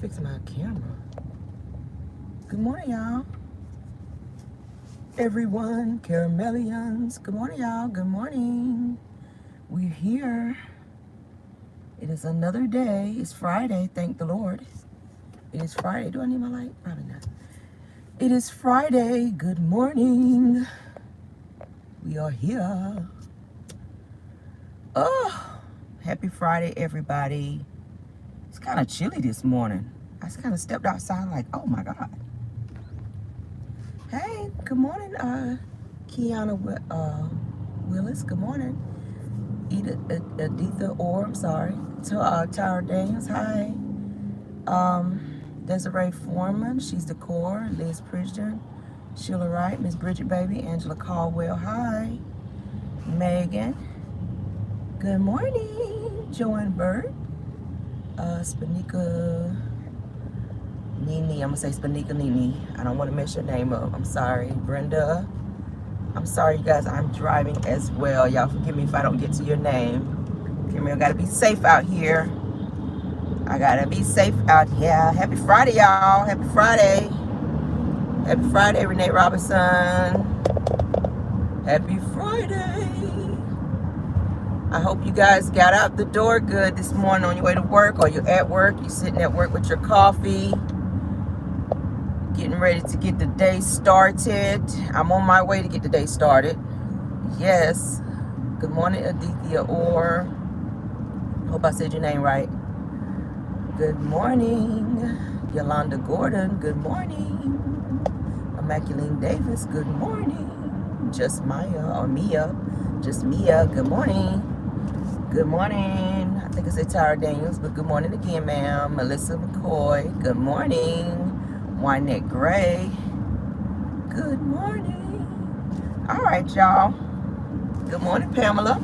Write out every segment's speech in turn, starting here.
fix my camera. Good morning, y'all. Everyone, Caramellians. Good morning, y'all. Good morning. We're here. It is another day. It's Friday, thank the Lord. It is Friday. Do I need my light? Probably not. It is Friday. Good morning. We are here. Oh, happy Friday, everybody. It's kind of chilly this morning. I just kind of stepped outside like, oh my God. Hey, good morning, Kiana Willis. Good morning. Editha Orr, I'm sorry. Tara Daniels, hi. Desiree Foreman, she's the core. Liz Pridgeon, Sheila Wright, Miss Bridget Baby, Angela Caldwell, hi. Megan, good morning. Joanne Bird, Spanika Nini, I'm gonna say Spanika Nini. I don't want to mess your name up. I'm sorry. Brenda, I'm sorry, you guys. I'm driving as well. Y'all forgive me if I don't get to your name. I gotta be safe out here. I gotta be safe out here. Happy Friday, y'all. Happy Friday. Happy Friday, Renee Robinson. Happy Friday. I hope you guys got out the door good this morning on your way to work, or you're at work. You're sitting at work with your coffee, getting ready to get the day started. I'm on my way to get the day started. Yes. Good morning, Adithia Orr. Hope I said your name right. Good morning, Yolanda Gordon. Good morning, Immaculate Davis. Good morning, Just Maya or Mia. Just Mia. Good morning. Good morning. I think I said Tara Daniels, but good morning again, ma'am. Melissa McCoy. Good morning. Wynette Gray. Good morning. All right, y'all. Good morning, Pamela.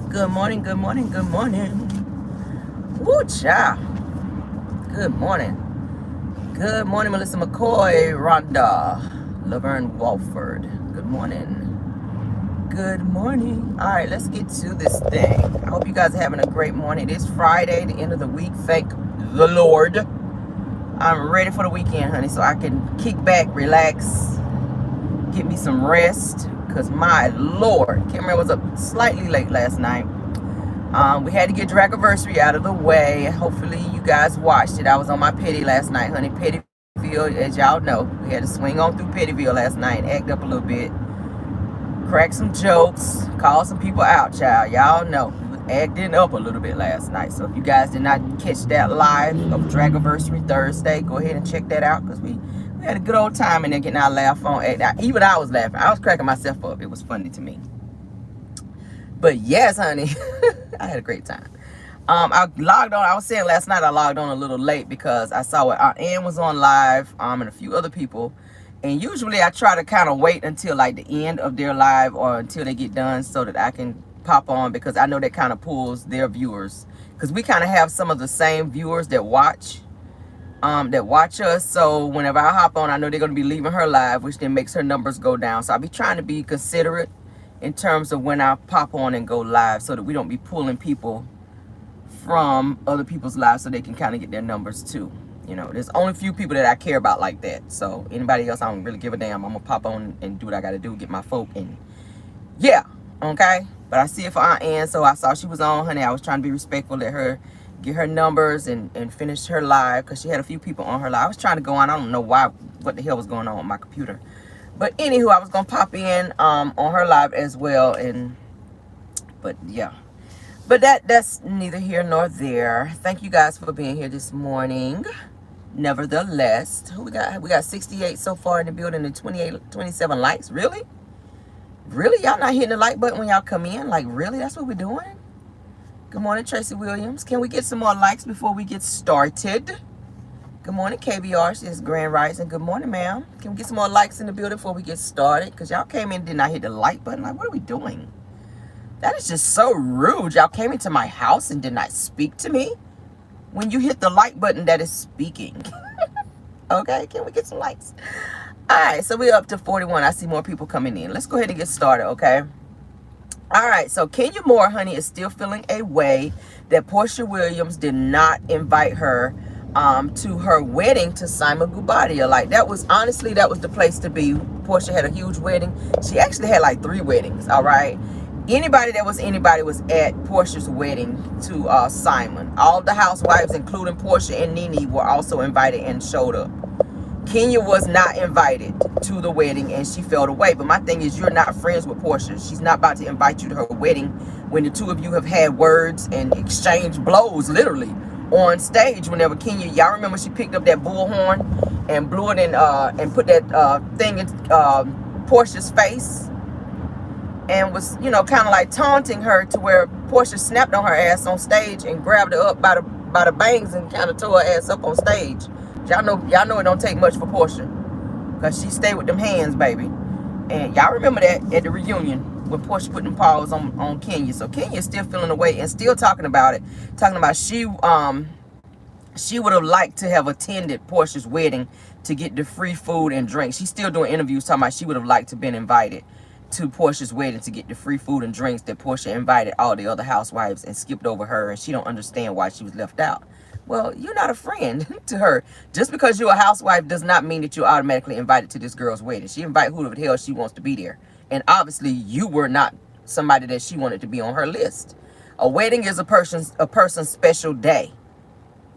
Good morning, good morning, good morning. Woo, child. Good morning. Good morning, Melissa McCoy, Rhonda, Laverne Walford. Good morning. Good morning. All right, let's get to this thing. I hope you guys are having a great morning. It is Friday, the end of the week. Thank the Lord. I'm ready for the weekend, honey, so I can kick back, relax, get me some rest. Because my Lord, Cameron was up slightly late last night. We had to get Dragiversary out of the way. Hopefully you guys watched it. I was on my Petty last night, honey. Pettyville, as y'all know, we had to swing on through Pettyville last night, act up a little bit, crack some jokes, call some people out, child. Y'all know we was acting up a little bit last night. So if you guys did not catch that live of Dragiversary Thursday, go ahead and check that out, because we had a good old time in there getting our laugh on. Even I was laughing. I was cracking myself up. It was funny to me. But yes, honey, I had a great time. I logged on. I was saying last night I logged on a little late because I saw Aunt Ann was on live, and a few other people. And usually I try to kind of wait until like the end of their live or until they get done so that I can pop on, because I know that kind of pulls their viewers. Because we kind of have some of the same viewers that watch us. So whenever I hop on, I know they're going to be leaving her live, which then makes her numbers go down. So I'll be trying to be considerate in terms of when I pop on and go live, so that we don't be pulling people from other people's lives, so they can kind of get their numbers too. You know, there's only a few people that I care about like that. So anybody else, I don't really give a damn. I'm gonna pop on and do what I gotta do, get my folk, and yeah, okay. But I see it for Aunt Ann, so I saw she was on, honey. I was trying to be respectful, let her get her numbers and finish her live, because she had a few people on her live. I was trying to go on. I don't know what the hell was going on with my computer. But anywho, I was gonna pop in on her live as well, but yeah. But that's neither here nor there. Thank you guys for being here this morning. Nevertheless, who we got? We got 68 so far in the building and 27 likes. Really? Really? Y'all not hitting the like button when y'all come in? Like, really? That's what we're doing? Good morning, Tracy Williams. Can we get some more likes before we get started? Good morning, KBR. She is Grand Rising. Good morning, ma'am. Can we get some more likes in the building before we get started? Because y'all came in and did not hit the like button. Like, what are we doing? That is just so rude. Y'all came into my house and did not speak to me. When you hit the like button, that is speaking. Okay, can we get some likes? All right, so we're up to 41. I see more people coming in. Let's go ahead and get started, okay? All right, so Kenya Moore, honey, is still feeling a way that Portia Williams did not invite her to her wedding to Simon Gubadia. Like, that was, honestly, that was the place to be. Portia had a huge wedding. She actually had like 3 weddings, all right? Anybody was at Portia's wedding to Simon. All the housewives, including Portia and Nene, were also invited and showed up. Kenya was not invited to the wedding, and she felt away. But my thing is, you're not friends with Portia. She's not about to invite you to her wedding when the two of you have had words and exchanged blows, literally, on stage. Whenever Kenya, y'all remember she picked up that bullhorn and blew it in, and put that thing in Portia's face, and was, you know, kind of like taunting her, to where Portia snapped on her ass on stage and grabbed her up by the bangs and kind of tore her ass up on stage. Y'all know it don't take much for Portia, because she stayed with them hands, baby. And y'all remember that at the reunion when Portia put them paws on Kenya. So Kenya's still feeling away and still talking about it. Talking about she would have liked to have attended Portia's wedding to get the free food and drinks. She's still doing interviews talking about she would have liked to have been invited to Portia's wedding to get the free food and drinks that Portia invited all the other housewives and skipped over her, and she don't understand why she was left out. Well, you're not a friend to her. Just because you're a housewife does not mean that you're automatically invited to this girl's wedding. She invited who the hell she wants to be there. And obviously, you were not somebody that she wanted to be on her list. A wedding is a person's special day.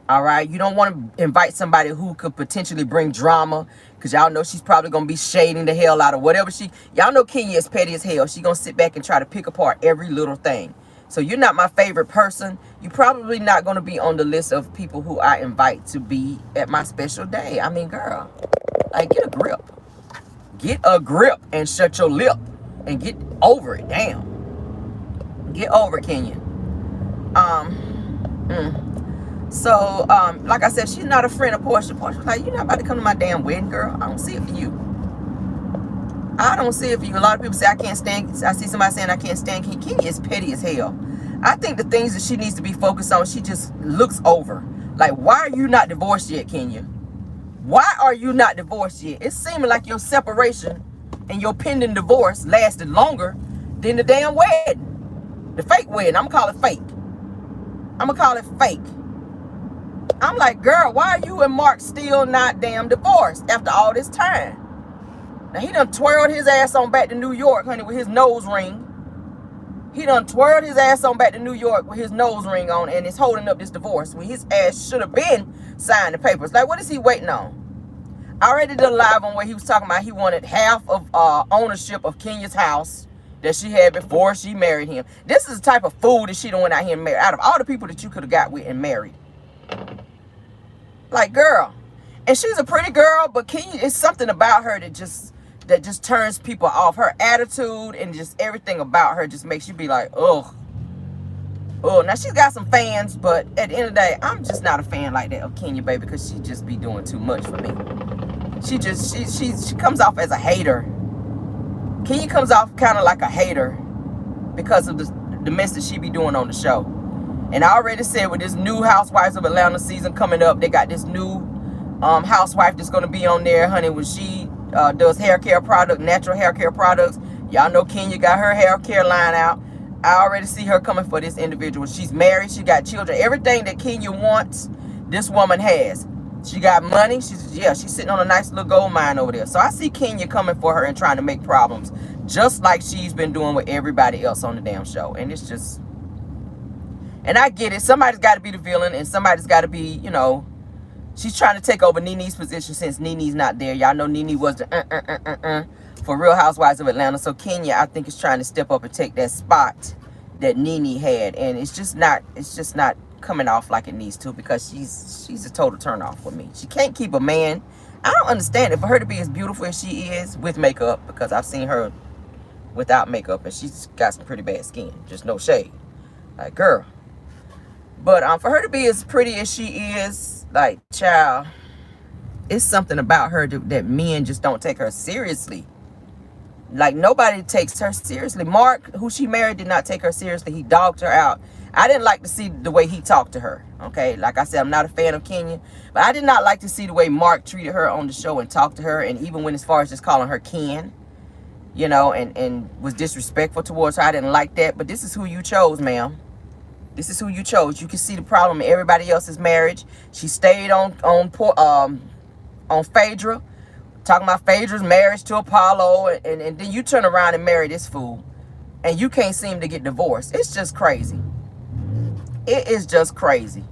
All right? You don't want to invite somebody who could potentially bring drama, because y'all know she's probably going to be shading the hell out of whatever y'all know Kenya is petty as hell. She's going to sit back and try to pick apart every little thing. So you're not my favorite person. You're probably not going to be on the list of people who I invite to be at my special day. I mean, girl, like, get a grip. Get a grip and shut your lip and get over it. Damn. Get over it, Kenya. So, like I said, she's not a friend of Portia. Portia's like, you're not about to come to my damn wedding, girl. I don't see it for you. I don't see it for you. A lot of people say I can't stand. I see somebody saying I can't stand Kenya. Kenya is petty as hell. I think the things that she needs to be focused on, she just looks over. Like, why are you not divorced yet, Kenya? Why are you not divorced yet? It's seeming like your separation and your pending divorce lasted longer than the damn wedding. The fake wedding. I'm going to call it fake. I'm going to call it fake. I'm like, girl, why are you and Mark still not damn divorced after all this time? Now, he done twirled his ass on back to New York, honey, with his nose ring. He done twirled his ass on back to New York with his nose ring on, and is holding up this divorce when his ass should have been signing the papers. Like, what is he waiting on? I already did a live on where he was talking about he wanted half of ownership of Kenya's house that she had before she married him. This is the type of fool that she done went out here and married. Out of all the people that you could have got with and married. Like, girl. And she's a pretty girl, but Kenya, it's something about her that just turns people off. Her attitude and just everything about her just makes you be like, ugh. Oh, now she's got some fans, but at the end of the day, I'm just not a fan like that of Kenya, baby, because she just be doing too much for me. She comes off as a hater. Kenya comes off kind of like a hater because of the mess that she be doing on the show. And I already said with this new Housewives of Atlanta season coming up, they got this new housewife that's going to be on there, honey, when she does hair care product, natural hair care products. Y'all know Kenya got her hair care line out. I already see her coming for this individual. She's married. She got children. Everything that Kenya wants, this woman has. She got money. She's sitting on a nice little gold mine over there. So I see Kenya coming for her and trying to make problems, just like she's been doing with everybody else on the damn show. And it's just, and I get it. Somebody's got to be the villain, and somebody's got to be, you know, she's trying to take over Nene's position since Nene's not there. Y'all know Nene was the for Real Housewives of Atlanta. So Kenya, I think, is trying to step up and take that spot that Nene had, and it's just not coming off like it needs to, because she's a total turnoff for me. She can't keep a man. I don't understand it. For her to be as beautiful as she is with makeup, because I've seen her without makeup, and she's got some pretty bad skin. Just no shade, like, girl. But for her to be as pretty as she is, like, child, it's something about her that men just don't take her seriously. Like, nobody takes her seriously. Mark, who she married, did not take her seriously. He dogged her out. I didn't like to see the way he talked to her. Okay, like I said, I'm not a fan of Kenya, but I did not like to see the way Mark treated her on the show and talked to her, and even went as far as just calling her Ken, you know, and was disrespectful towards her. I didn't like that. But this is who you chose, ma'am. This is who you chose. You can see the problem in everybody else's marriage. She stayed on Phaedra, talking about Phaedra's marriage to Apollo, and then you turn around and marry this fool, and you can't seem to get divorced. It's just crazy. It is just crazy.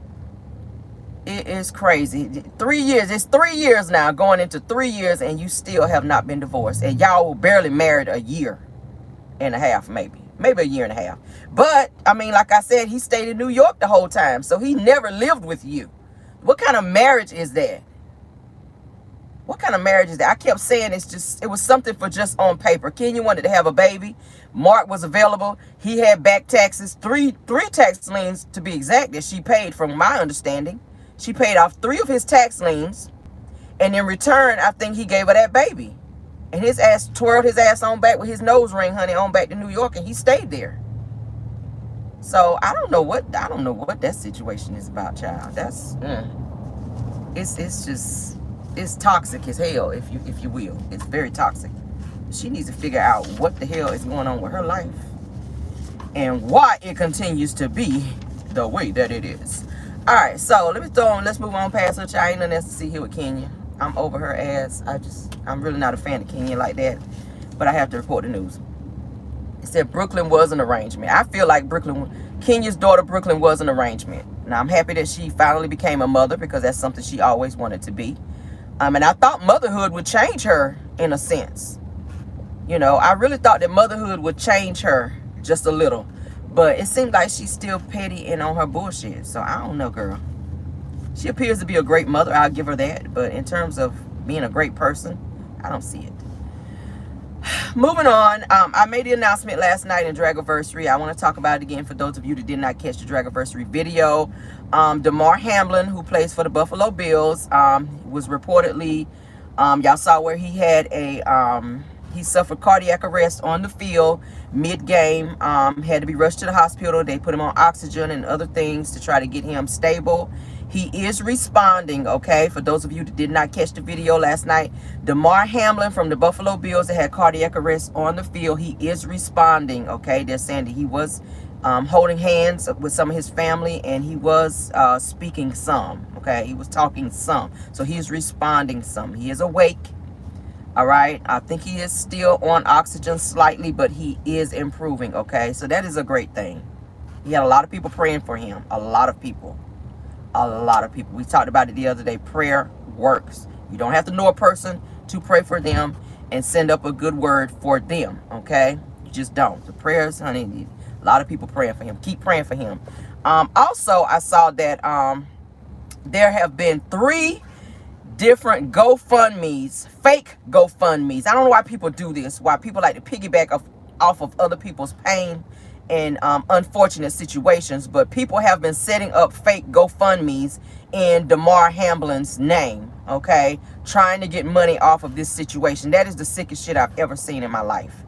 It is crazy. 3 years. It's 3 years now, going into 3 years, and you still have not been divorced. And y'all barely married a year and a half, maybe a year and a half. But I mean, like I said, he stayed in New York the whole time, so he never lived with you. What kind of marriage is that? What kind of marriage is that? I kept saying it was something for just on paper. Kenya wanted to have a baby. Mark was available. He had back taxes, three tax liens to be exact, that she paid, from my understanding. She paid off 3 of his tax liens, and in return, I think he gave her that baby. And his ass twirled his ass on back with his nose ring, honey, on back to New York, and he stayed there. So I don't know what that situation is about, child. That's it's toxic as hell, if you will. It's very toxic. She needs to figure out what the hell is going on with her life and why it continues to be the way that it is. All right, so let's move on past her. I ain't nothing else to see here with Kenya. I'm over her ass. I'm really not a fan of Kenya like that, but I have to report the news. It said Brooklyn was an arrangement. I feel like Kenya's daughter Brooklyn was an arrangement. Now, I'm happy that she finally became a mother, because that's something she always wanted to be. And I thought motherhood would change her in a sense. You know, I really thought that motherhood would change her just a little. But it seems like she's still petty and on her bullshit. So I don't know, girl. She appears to be a great mother. I'll give her that. But in terms of being a great person, I don't see it. Moving on. I made the announcement last night in Dragiversary. I want to talk about it again for those of you that did not catch the Dragiversary video. Damar Hamlin, who plays for the Buffalo Bills, was reportedly, y'all saw where he had he suffered cardiac arrest on the field mid-game, had to be rushed to the hospital. They put him on oxygen and other things to try to get him stable. He is responding, okay? For those of you that did not catch the video last night, Damar Hamlin from the Buffalo Bills that had cardiac arrest on the field, he is responding, okay? They're saying that he was holding hands with some of his family, and he was speaking some, okay? He was talking some. So he is responding some. He is awake. All right, I think he is still on oxygen slightly, but he is improving, okay? So that is a great thing. He had a lot of people praying for him. A lot of people. We talked about it the other day. Prayer works. You don't have to know a person to pray for them and send up a good word for them, okay? You just don't. The prayers, honey, a lot of people praying for him. Keep praying for him. Also, I saw that there have been 3 different GoFundMes, fake GoFundMes. I don't know why people do this, why people like to piggyback off of other people's pain and unfortunate situations, but people have been setting up fake GoFundMes in Damar Hamlin's name, okay, trying to get money off of this situation. That is the sickest shit I've ever seen in my life.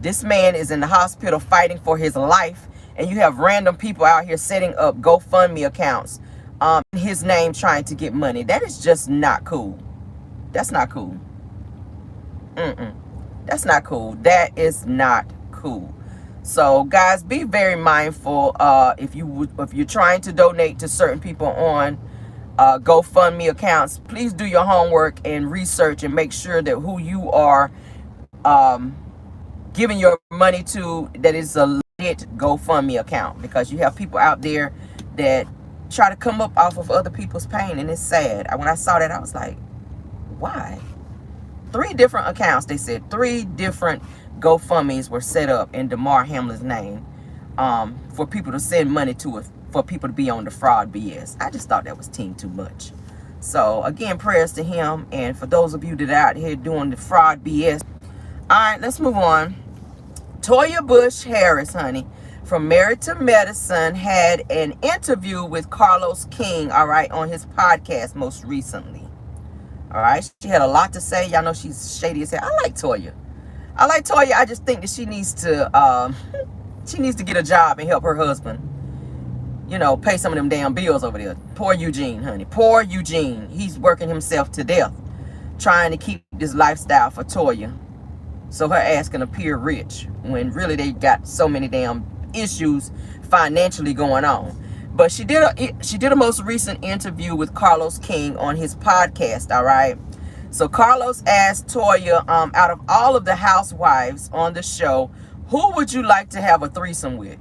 This man is in the hospital fighting for his life, and you have random people out here setting up GoFundMe accounts in his name trying to get money. That is just not cool. That's not cool. That's not cool. That is not cool. So guys, be very mindful if you're trying to donate to certain people on GoFundMe accounts. Please do your homework and research and make sure that who you are giving your money to, that is a legit GoFundMe account, because you have people out there that try to come up off of other people's pain, and it's sad. When I saw that, I was like, why? 3 different accounts, they said. 3 different GoFundMes were set up in Damar Hamlin's name for people to send money to it, for people to be on the fraud BS. I just thought that was too much. So again, prayers to him, and for those of you that are out here doing the fraud BS. All right, let's move on. Toya Bush Harris, honey, from Married to Medicine, had an interview with Carlos King, all right, on his podcast most recently. All right, she had a lot to say. Y'all know she's shady as hell. I like Toya. I just think that she needs to get a job and help her husband, you know, pay some of them damn bills over there. Poor Eugene, honey. Poor Eugene. He's working himself to death trying to keep this lifestyle for Toya, so her ass can appear rich when really they got so many damn issues financially going on. But she did a most recent interview with Carlos King on his podcast, all right? So Carlos asked Toya, out of all of the housewives on the show, who would you like to have a threesome with?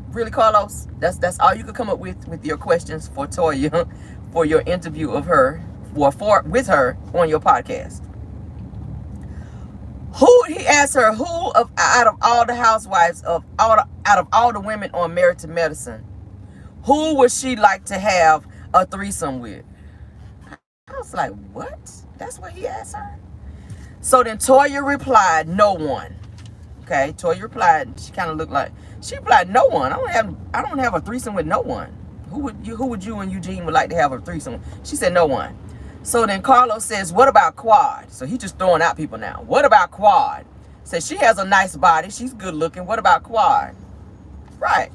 Really, Carlos? That's all you could come up with your questions for Toya for your interview of her, with her on your podcast. He asked her, out of all the housewives, out of all the women on Married to Medicine, who would she like to have a threesome with? I was like, what? That's what he asked her? So then Toya replied, no one. Okay, Toya replied, she kind of looked like, she replied, no one. I don't have a threesome with no one. Who would you and Eugene would like to have a threesome with? She said, no one. So then Carlos says, what about Quad? So he's just throwing out people now. What about Quad? Says she has a nice body. She's good looking. What about Quad? Right.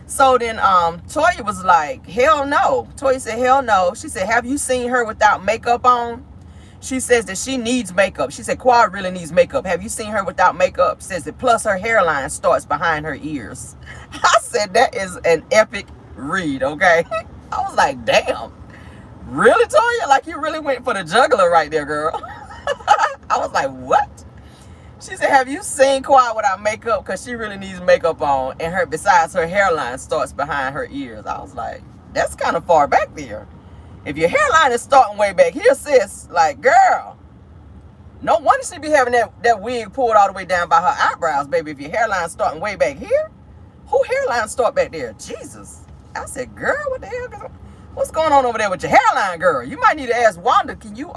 So then Toya was like, hell no. Toya said, hell no. She said, have you seen her without makeup on? She says that she needs makeup. She said, Quad really needs makeup. Have you seen her without makeup? Says that plus her hairline starts behind her ears. I said, that is an epic read, okay? I was like, damn. Really, Toya? Like, you really went for the juggler right there, girl. I was like, what? She said, have you seen Quad without makeup? Because she really needs makeup on. And besides, her hairline starts behind her ears. I was like, that's kind of far back there. If your hairline is starting way back here, sis, like, girl, no wonder she be having that wig pulled all the way down by her eyebrows, baby. If your hairline's starting way back here, who hairline start back there? Jesus. I said, girl, what the hell? What's going on over there with your hairline, girl? You might need to ask Wanda, can you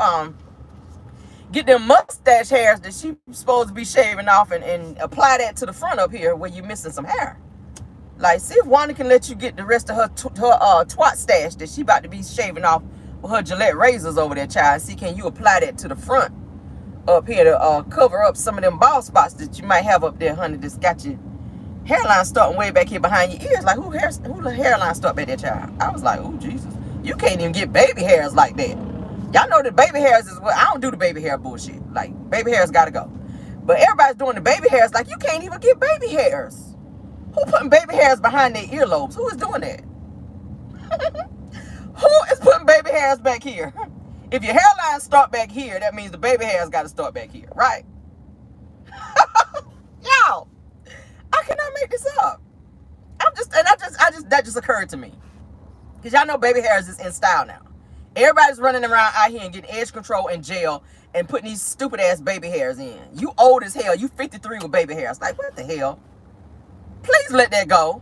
get them mustache hairs that she's supposed to be shaving off and apply that to the front up here where you're missing some hair? Like, see if Wanda can let you get the rest of her twat stash that she about to be shaving off with her Gillette razors over there, child. See, can you apply that to the front up here to cover up some of them bald spots that you might have up there, honey, that's got your hairline starting way back here behind your ears. Like, who the hairline start back there, child? I was like, oh, Jesus. You can't even get baby hairs like that. Y'all know that baby hairs is what, I don't do the baby hair bullshit. Like, baby hairs gotta go. But everybody's doing the baby hairs like you can't even get baby hairs. Who putting baby hairs behind their earlobes? Who is doing that? Who is putting baby hairs back here? If your hairline start back here, that means the baby hairs got to start back here, right? Y'all, I cannot make this up. That just occurred to me. Because y'all know baby hairs is in style now. Everybody's running around out here and getting edge control in jail and putting these stupid ass baby hairs in. You old as hell. You 53 with baby hairs. Like, what the hell? Please let that go.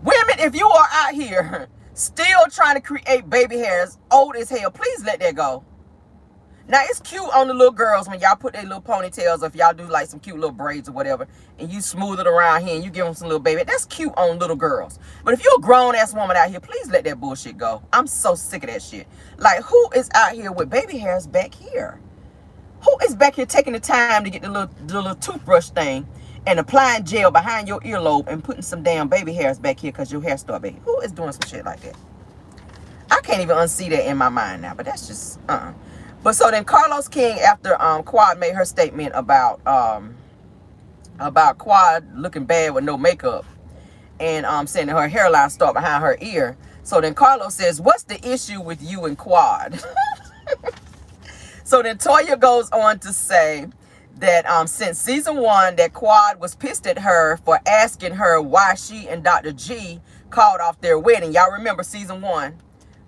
Women, if you are out here still trying to create baby hairs, old as hell, please let that go. Now, it's cute on the little girls when y'all put their little ponytails, or if y'all do like some cute little braids or whatever, and you smooth it around here and you give them some little baby. That's cute on little girls. But if you're a grown-ass woman out here, please let that bullshit go. I'm so sick of that shit. Like, who is out here with baby hairs back here? Who is back here taking the time to get the little toothbrush thing and applying gel behind your earlobe and putting some damn baby hairs back here because your hair start back? Who is doing some shit like that? I can't even unsee that in my mind now, but that's just, But so then Carlos King, after Quad made her statement about Quad looking bad with no makeup and saying that her hairline start behind her ear. So then Carlos says, what's the issue with you and Quad? So then Toya goes on to say that since season 1, that Quad was pissed at her for asking her why she and Dr. G called off their wedding. Y'all remember season 1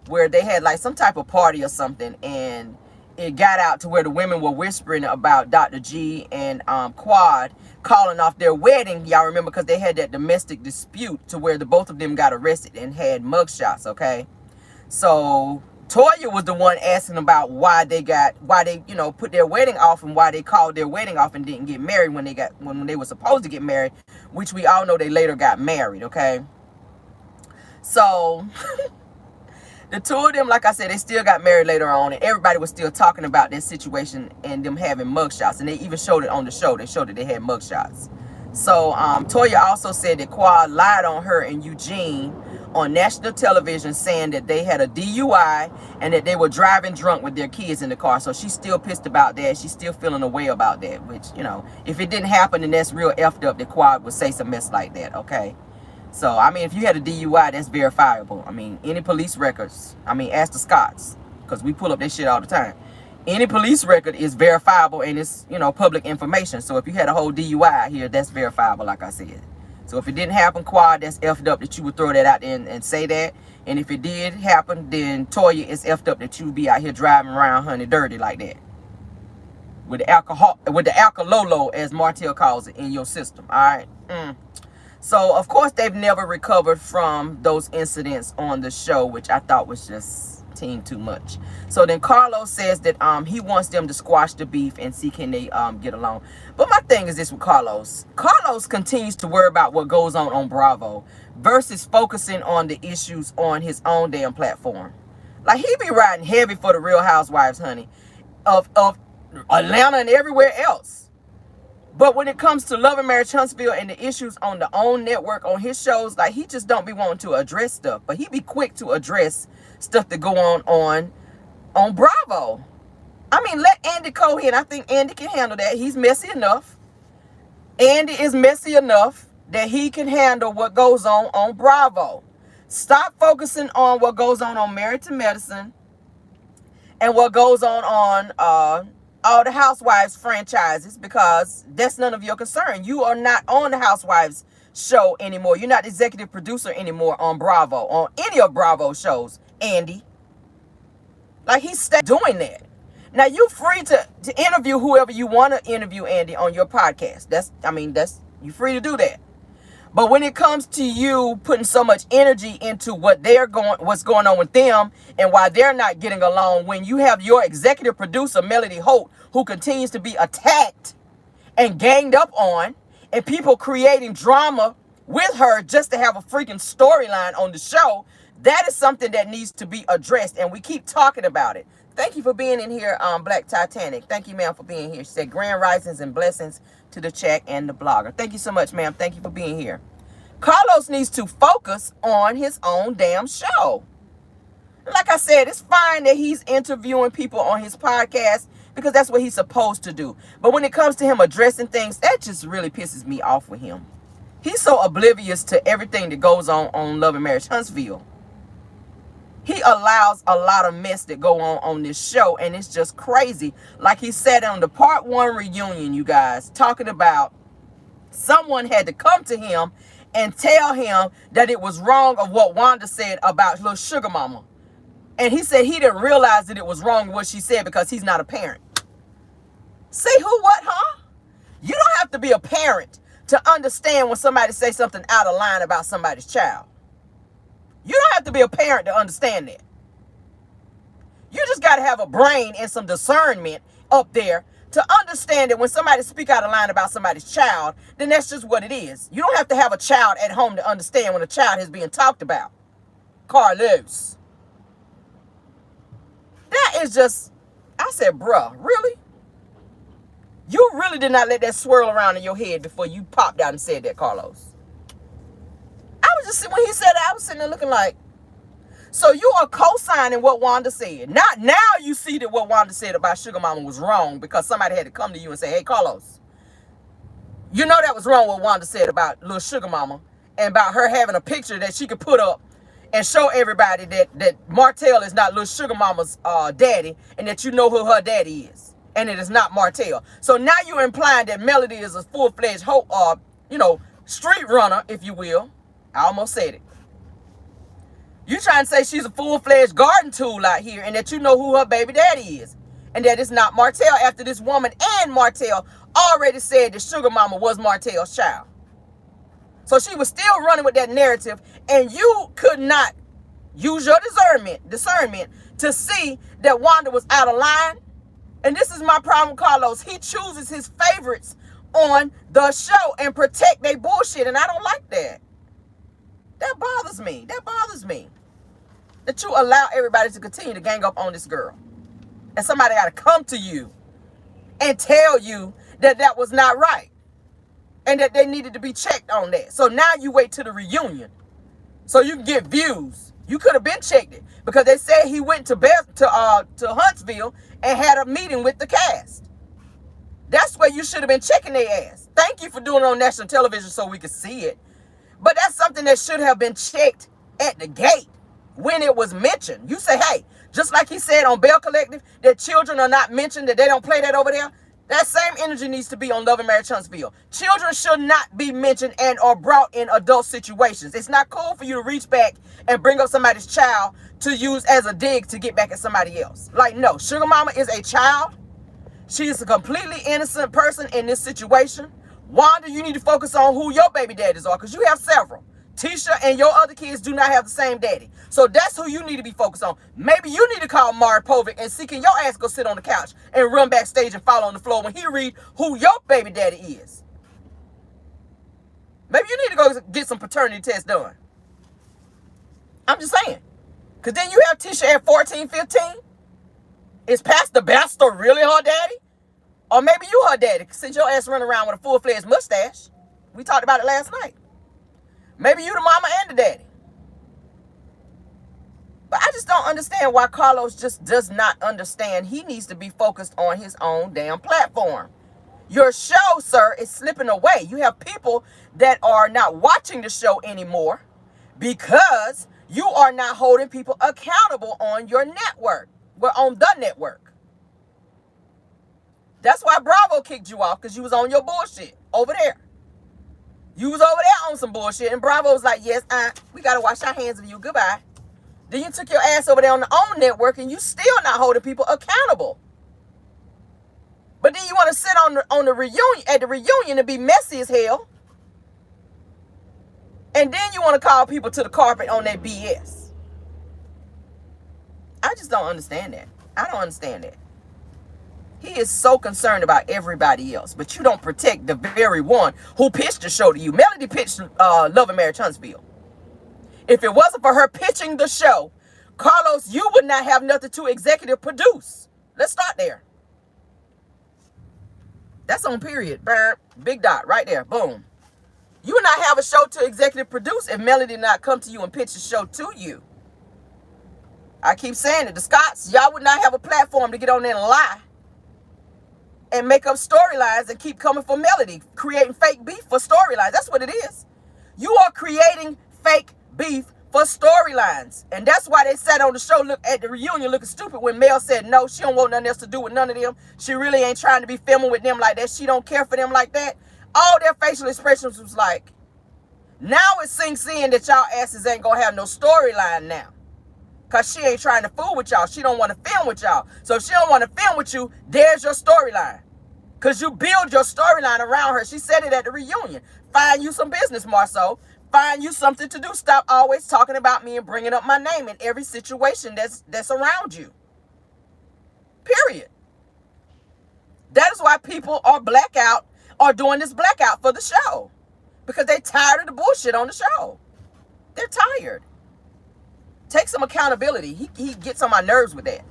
where they had like some type of party or something, and it got out to where the women were whispering about Dr. G and Quad calling off their wedding. Y'all remember, because they had that domestic dispute to where the both of them got arrested and had mugshots, okay? So Toya was the one asking about why they put their wedding off and why they called their wedding off and didn't get married when they were supposed to get married, which we all know they later got married, okay? So the two of them, like I said, they still got married later on, and everybody was still talking about their situation and them having mugshots, and they even showed it on the show. They showed that they had mugshots. So Toya also said that Quad lied on her and Eugene on national television, saying that they had a DUI and that they were driving drunk with their kids in the car. So she's still pissed about that. She's still feeling a way about that, which, you know, if it didn't happen, then that's real effed up that Quad would say some mess like that, okay? So, I mean, if you had a DUI, that's verifiable. I mean, any police records, I mean, ask the Scots, because we pull up this shit all the time. Any police record is verifiable and it's, you know, public information. So if you had a whole DUI here, that's verifiable, like I said. So if it didn't happen, Quad, that's effed up that you would throw that out there and say that. And if it did happen, then Toya, is effed up that you would be out here driving around, honey, dirty like that. With the alcohol, with the alkalolo, as Martell calls it, in your system, all right? So, of course, they've never recovered from those incidents on the show, which I thought was just too much. So then Carlos says that he wants them to squash the beef and see can they get along. But my thing is this with Carlos. Carlos continues to worry about what goes on Bravo versus focusing on the issues on his own damn platform. Like, he be riding heavy for the Real Housewives, honey, of Atlanta and everywhere else. But when it comes to Love and Marriage Huntsville and the issues on the OWN network, on his shows, like, he just don't be wanting to address stuff. But he be quick to address stuff that go on Bravo. I mean, let Andy Cohen. I think Andy can handle that. He's messy enough. Andy is messy enough that he can handle what goes on Bravo. Stop focusing on what goes on Married to Medicine and what goes on all the Housewives franchises, because that's none of your concern. You are not on the Housewives show anymore. You're not executive producer anymore on Bravo, on any of Bravo's shows, Andy. Like, he's doing that. Now, you're free to interview whoever you want to interview, Andy, on your podcast. You're free to do that. But when it comes to you putting so much energy into what's going on with them and why they're not getting along, when you have your executive producer, Melody Holt, who continues to be attacked and ganged up on, and people creating drama with her just to have a freaking storyline on the show, that is something that needs to be addressed, and we keep talking about it. Thank you for being in here, Black Titanic. Thank you, ma'am, for being here. She said, grand risings and blessings to the chat and the blogger. Thank you so much, ma'am. Thank you for being here. Carlos needs to focus on his own damn show. Like I said, it's fine that he's interviewing people on his podcast because that's what he's supposed to do. But when it comes to him addressing things, that just really pisses me off with him. He's so oblivious to everything that goes on Love and Marriage Huntsville. He allows a lot of mess that go on this show, and it's just crazy. Like he said on the part 1 reunion, you guys, talking about someone had to come to him and tell him that it was wrong of what Wanda said about little sugar mama. And he said he didn't realize that it was wrong what she said because he's not a parent. Say who what, huh? You don't have to be a parent to understand when somebody says something out of line about somebody's child. You don't have to be a parent to understand that. You just got to have a brain and some discernment up there to understand that when somebody speak out of line about somebody's child, then that's just what it is. You don't have to have a child at home to understand when a child is being talked about. Carlos. That is just, I said, bruh, really? You really did not let that swirl around in your head before you popped out and said that, Carlos. I was just, when he said that, I was sitting there looking like, so you are co-signing what Wanda said. Not now you see that what Wanda said about Sugar Mama was wrong because somebody had to come to you and say, hey, Carlos, you know that was wrong what Wanda said about little Sugar Mama and about her having a picture that she could put up and show everybody that Martell is not little Sugar Mama's daddy and that you know who her daddy is. And it is not Martell. So now you're implying that Melody is a full-fledged street runner, if you will. I almost said it. You trying to say she's a full-fledged garden tool out here and that you know who her baby daddy is. And that it's not Martell after this woman and Martell already said that Sugar Mama was Martell's child. So she was still running with that narrative and you could not use your discernment to see that Wanda was out of line. And this is my problem, Carlos. He chooses his favorites on the show and protect their bullshit. And I don't like that. That bothers me. That bothers me. That you allow everybody to continue to gang up on this girl. And somebody got to come to you and tell you that that was not right. and that they needed to be checked on that. So now you wait to the reunion so you can get views. You could have been checked it because they said he went to Huntsville and had a meeting with the cast. That's where you should have been checking their ass. Thank you for doing it on national television so we could see it. But that's something that should have been checked at the gate when it was mentioned. You say, hey, just like he said on Bell Collective, that children are not mentioned, that they don't play that over there. That same energy needs to be on Love and Marriage Huntsville. Children should not be mentioned and or brought in adult situations. It's not cool for you to reach back and bring up somebody's child to use as a dig to get back at somebody else. Like, no, Sugar Mama is a child. She is a completely innocent person in this situation. Wanda, you need to focus on who your baby daddies are because you have several. Tisha and your other kids do not have the same daddy. So that's who you need to be focused on. Maybe you need to call Mari Povich and see can your ass go sit on the couch and run backstage and fall on the floor when he read who your baby daddy is. Maybe you need to go get some paternity tests done. I'm just saying. Because then you have Tisha at 14, 15. Is Pastor Bester really her daddy? Or maybe you her daddy since your ass running around with a full-fledged mustache. We talked about it last night. Maybe you the mama and the daddy. But I just don't understand why Carlos just does not understand he needs to be focused on his own damn platform. Your show, sir, is slipping away. You have people that are not watching the show anymore because you are not holding people accountable on your network. Well, on the network. That's why Bravo kicked you off because you was on your bullshit over there. You was over there on some bullshit, and Bravo was like, yes, we got to wash our hands of you. Goodbye. Then you took your ass over there on the own network, and you still not holding people accountable. But then you want to sit on the reunion, at the reunion and be messy as hell. And then you want to call people to the carpet on that BS. I just don't understand that. I don't understand that. He is so concerned about everybody else, but you don't protect the very one who pitched the show to you. Melody pitched Love and Marriage Huntsville. If it wasn't for her pitching the show, Carlos, you would not have nothing to executive produce. Let's start there. That's on period. Big dot right there. Boom. You would not have a show to executive produce if Melody did not come to you and pitch the show to you. I keep saying it. The Scotts, y'all would not have a platform to get on there and lie and make up storylines and keep coming for Melody, creating fake beef for storylines. That's what it is. You are creating fake beef for storylines. And that's why they sat on the show look at the reunion looking stupid when Mel said no, she don't want nothing else to do with none of them. She really ain't trying to be filming with them like that. She don't care for them like that. All their facial expressions was like, now it sinks in that y'all asses ain't gonna have no storyline now. Because she ain't trying to fool with y'all. She don't want to film with y'all. So if she don't want to film with you, there's your storyline. Because you build your storyline around her. She said it at the reunion. Find you some business, Marceau. Find you something to do. Stop always talking about me and bringing up my name in every situation that's around you. Period. That is why people are blackout or doing this blackout for the show. Because they're tired of the bullshit on the show. They're tired. Take some accountability. He gets on my nerves with that.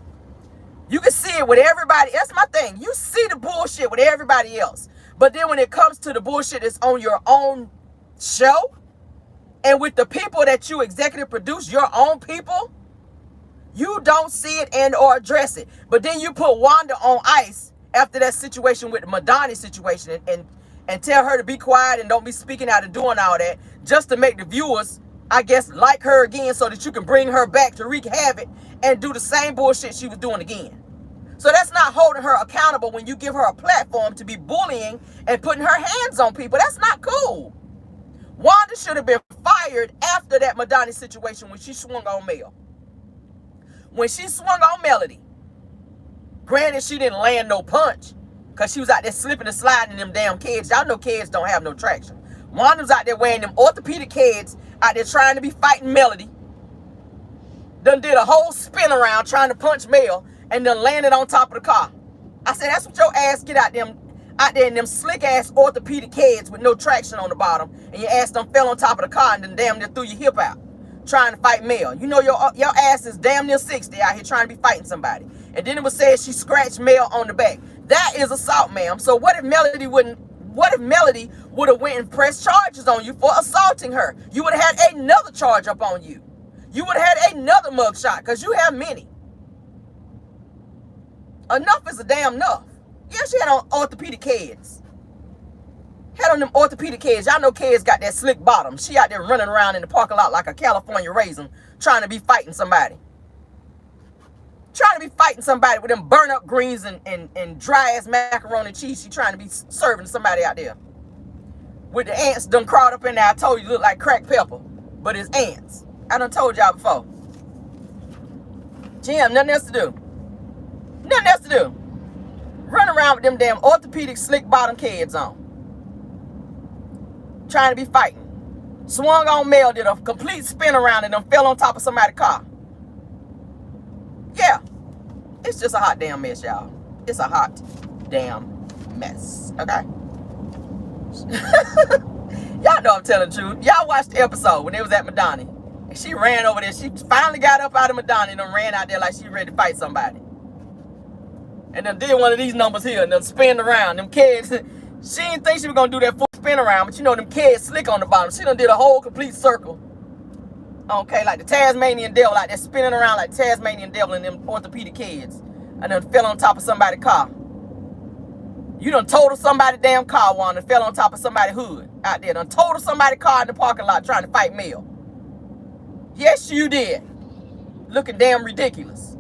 You can see it with everybody. That's my thing. You see the bullshit with everybody else. But then when it comes to the bullshit that's on your own show and with the people that you executive produce, your own people, you don't see it and or address it. But then you put Wanda on ice after that situation with the Madonna situation and tell her to be quiet and don't be speaking out and doing all that just to make the viewers, I guess, like her again so that you can bring her back to wreak havoc and do the same bullshit she was doing again. So that's not holding her accountable when you give her a platform to be bullying and putting her hands on people. That's not cool. Wanda should have been fired after that Madonna situation when she swung on Mel. When she swung on Melody. Granted, she didn't land no punch because she was out there slipping and sliding in them damn kids. Y'all know kids don't have no traction. Wanda was out there wearing them orthopedic kids out there trying to be fighting Melody. Done did a whole spin around trying to punch Mel and then landed on top of the car. I said, that's what your ass get out there in them slick ass orthopedic kids with no traction on the bottom, and your ass done fell on top of the car and then damn near threw your hip out trying to fight Mel. You know your ass is damn near 60 out here trying to be fighting somebody. And then it was said she scratched Mel on the back. That is assault, ma'am. So what if Melody would have went and pressed charges on you for assaulting her. You would have had another charge up on you. You would have had another mugshot because you have many. Enough is a damn enough. Yeah, she had on orthopedic kids. Had on them orthopedic kids. Y'all know kids got that slick bottom. She out there running around in the parking lot like a California raisin trying to be fighting somebody. Trying to be fighting somebody with them burn up greens and dry ass macaroni and cheese. She trying to be serving somebody out there. With the ants done crawled up in there. I told you look like cracked pepper. But it's ants. I done told y'all before. Jim, nothing else to do. Nothing else to do. Run around with them damn orthopedic slick bottom kids on. Trying to be fighting. Swung on Mel, did a complete spin around and then fell on top of somebody's car. Yeah. It's just a hot damn mess, y'all. It's a hot damn mess. Okay? Y'all know I'm telling the truth. Y'all watched the episode when they was at Madonna. And she ran over there. She finally got up out of Madonna and then ran out there like she ready to fight somebody. And then did one of these numbers here and then spin around. Them kids, she didn't think she was going to do that full spin around, but you know them kids slick on the bottom. She done did a whole complete circle. Okay, like the Tasmanian devil, like that spinning around like Tasmanian devil and them orthopedic kids. And then fell on top of somebody's car. You done totaled somebody's damn car, Wanda, and fell on top of somebody's hood out there. Done totaled somebody's car in the parking lot trying to fight Mel. Yes, you did. Looking damn ridiculous.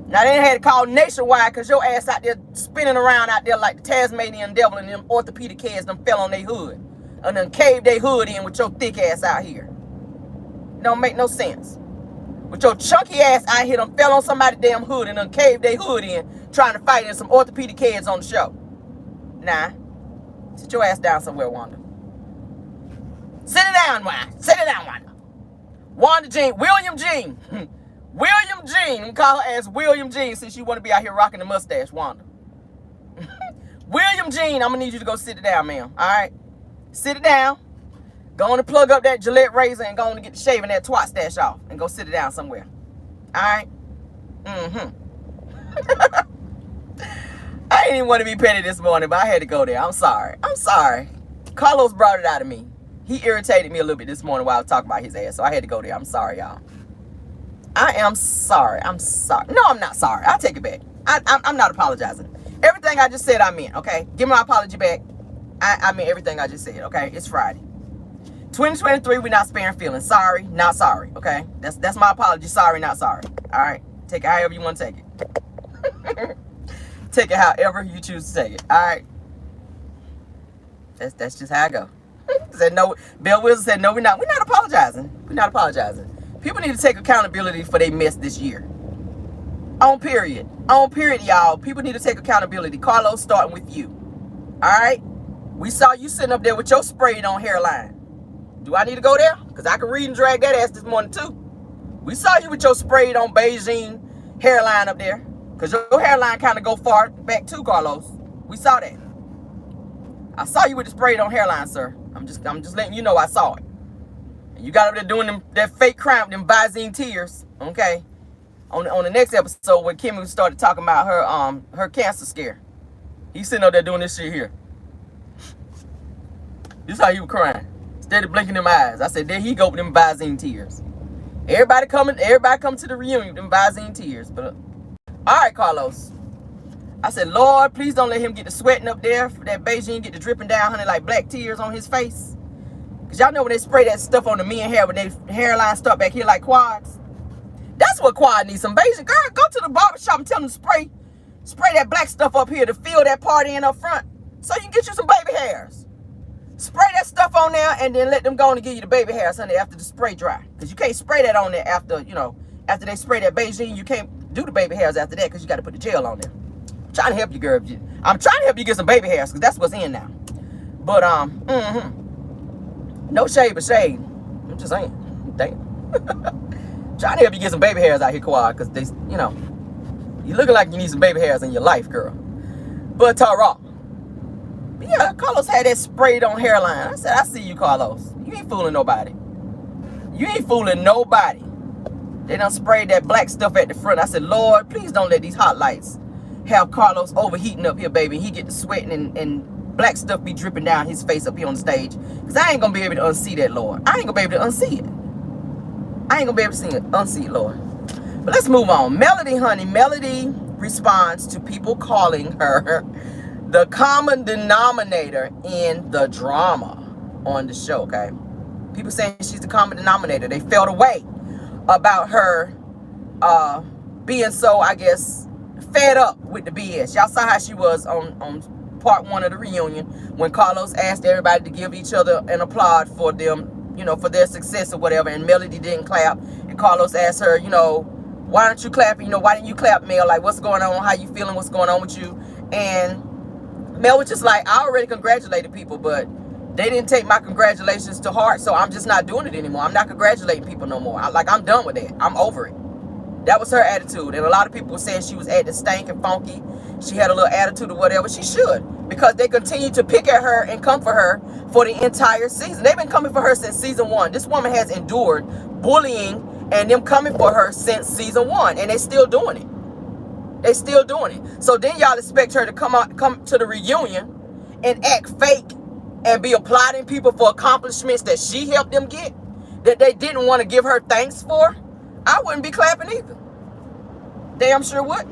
Now, they had to call nationwide because your ass out there spinning around out there like the Tasmanian devil and them orthopedic kids done fell on their hood. And then caved their hood in with your thick ass out here. Don't make no sense. With your chunky ass out here done fell on somebody's damn hood and then caved their hood in trying to fight in some orthopedic kids on the show. Nah. Sit your ass down somewhere, Wanda. Sit it down, Wanda. Sit it down, Wanda. Wanda Jean. William Jean. William Jean. I'm call her ass William Jean since you want to be out here rocking the mustache, Wanda. William Jean, I'm going to need you to go sit it down, ma'am. All right? Sit it down. Go on and plug up that Gillette razor and go on and get the shaving that twat stash off. And go sit it down somewhere. All right? Mm-hmm. I didn't even want to be petty this morning, but I had to go there. I'm sorry. I'm sorry. Carlos brought it out of me. He irritated me a little bit this morning while I was talking about his ass, so I had to go there. I'm sorry, y'all. I am sorry. I'm sorry. No, I'm not sorry. I'll take it back. I'm not apologizing. Everything I just said, I meant, okay? Give me my apology back. I mean everything I just said, okay? It's Friday. 2023, we're not sparing feelings. Sorry, not sorry, okay? That's my apology. Sorry, not sorry. All right? Take it however you want to take it. Take it however you choose to take it. All right? That's just how I go. Said no. Bill Wilson said no. We're not apologizing. We're not apologizing. People need to take accountability for their mess this year. On period, y'all. People need to take accountability. Carlos, starting with you. All right. We saw you sitting up there with your sprayed on hairline. Do I need to go there? Because I can read and drag that ass this morning too. We saw you with your sprayed on Beijing hairline up there. Because your hairline kind of go far back too, Carlos. We saw that. I saw you with the sprayed on hairline, sir. I'm just letting you know I saw it. And you got up there doing that fake crime, them Visine tears. Okay. On the next episode when Kimmy started talking about her cancer scare. He's sitting up there doing this shit here. This is how he was crying. Steady blinking them eyes. I said, there he go with them Visine tears. Everybody come to the reunion with them Visine tears. But all right, Carlos. I said, Lord, please don't let him get the sweating up there. That Beijing get the dripping down, honey, like black tears on his face. Because y'all know when they spray that stuff on the men hair, when their hairline start back here like quads. That's what quad needs, some Beijing. Girl, go to the barbershop and tell them to spray that black stuff up here to fill that part in up front. So you can get you some baby hairs. Spray that stuff on there and then let them go and give you the baby hairs, honey, after the spray dry. Because you can't spray that on there after, after they spray that Beijing. You can't do the baby hairs after that because you got to put the gel on there. I'm trying to help you, girl. I'm trying to help you get some baby hairs because that's what's in now. But, no shade but shade. I'm just saying. Damn. Trying to help you get some baby hairs out here, Kawhi, because they, you looking like you need some baby hairs in your life, girl. But, Tara. Yeah, Carlos had that sprayed on hairline. I said, I see you, Carlos. You ain't fooling nobody. You ain't fooling nobody. They done sprayed that black stuff at the front. I said, Lord, please don't let these hot lights have Carlos overheating up here, baby. He get to sweating and black stuff be dripping down his face up here on the stage. Because I ain't going to be able to unsee that, Lord. I ain't going to be able to unsee it. I ain't going to be able to unsee it, Lord. But let's move on. Melody, honey. Melody responds to people calling her the common denominator in the drama on the show, okay? People saying she's the common denominator. They felt away about her being so, I guess, fed up with the BS. Y'all saw how she was on part 1 of the reunion when Carlos asked everybody to give each other an applaud for them, you know, for their success or whatever, and Melody didn't clap. And Carlos asked her, you know, why don't you clap? You know, why didn't you clap, Mel? Like, what's going on? How you feeling? What's going on with you? And Mel was just like, I already congratulated people, but they didn't take my congratulations to heart, so I'm just not doing it anymore. I'm not congratulating people no more. I'm done with that. I'm over it. That was her attitude. And a lot of people were saying she was acting stank and funky. She had a little attitude or whatever. She should, because they continue to pick at her and come for her for the entire season. They've been coming for her since season 1. This woman has endured bullying and them coming for her since season 1, and they still doing it. They still doing it. So then y'all expect her to come to the reunion and act fake and be applauding people for accomplishments that she helped them get, that they didn't want to give her thanks for? I wouldn't be clapping either. Damn sure would.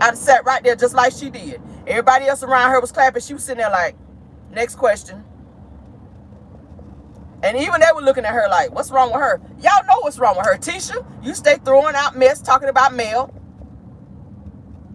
I'd have sat right there just like she did. Everybody else around her was clapping. She was sitting there like, next question. And even they were looking at her like, what's wrong with her? Y'all know what's wrong with her. Tisha, you stay throwing out mess talking about Mel.